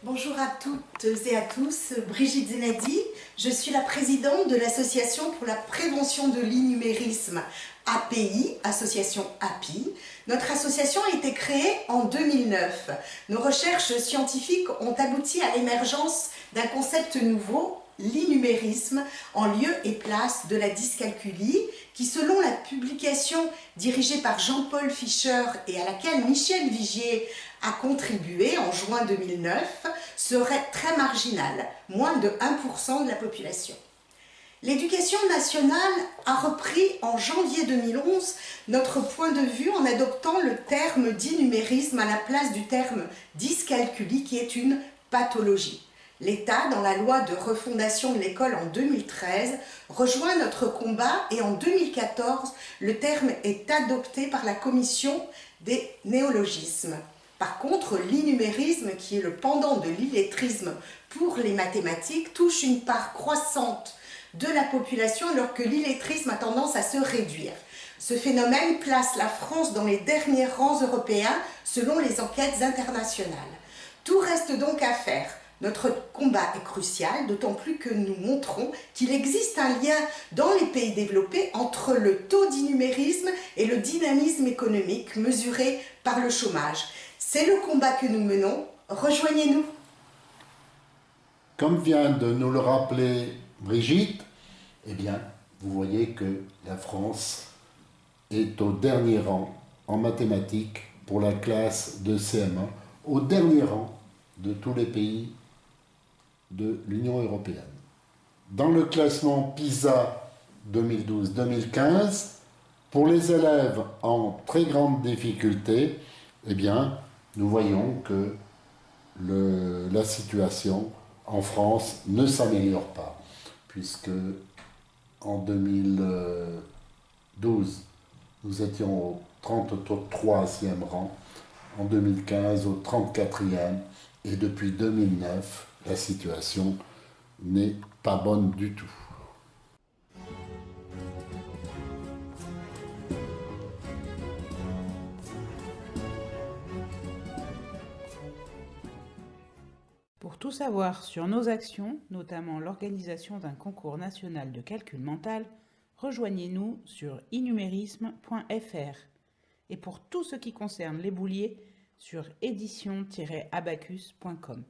Bonjour à toutes et à tous, Brigitte Zenadi, je suis la présidente de l'Association pour la prévention de l'innumérisme API, association API. Notre association a été créée en 2009. Nos recherches scientifiques ont abouti à l'émergence d'un concept nouveau, l'innumérisme, en lieu et place de la dyscalculie, qui selon la publication dirigée par Jean-Paul Fischer et à laquelle Michel Vigier a contribué en juin 2009, serait très marginale, moins de 1% de la population. L'éducation nationale a repris en janvier 2011 notre point de vue en adoptant le terme d'innumérisme à la place du terme dyscalculie qui est une pathologie. L'État, dans la loi de refondation de l'école en 2013, rejoint notre combat et en 2014, le terme est adopté par la commission des néologismes. Par contre, l'innumérisme, qui est le pendant de l'illettrisme pour les mathématiques, touche une part croissante de la population alors que l'illettrisme a tendance à se réduire. Ce phénomène place la France dans les derniers rangs européens selon les enquêtes internationales. Tout reste donc à faire. Notre combat est crucial, d'autant plus que nous montrons qu'il existe un lien dans les pays développés entre le taux d'innumérisme et le dynamisme économique mesuré par le chômage. C'est le combat que nous menons. Rejoignez-nous. Comme vient de nous le rappeler Brigitte, eh bien, vous voyez que la France est au dernier rang en mathématiques pour la classe de CM1, au dernier rang de tous les pays de l'Union européenne. Dans le classement PISA 2012-2015, pour les élèves en très grande difficulté, eh bien, nous voyons que la situation en France ne s'améliore pas, puisque en 2012, nous étions au 33e rang, en 2015 au 34e, et depuis 2009, la situation n'est pas bonne du tout. Pour tout savoir sur nos actions, notamment l'organisation d'un concours national de calcul mental, rejoignez-nous sur innumérisme.fr et pour tout ce qui concerne les bouliers sur édition-abacus.com.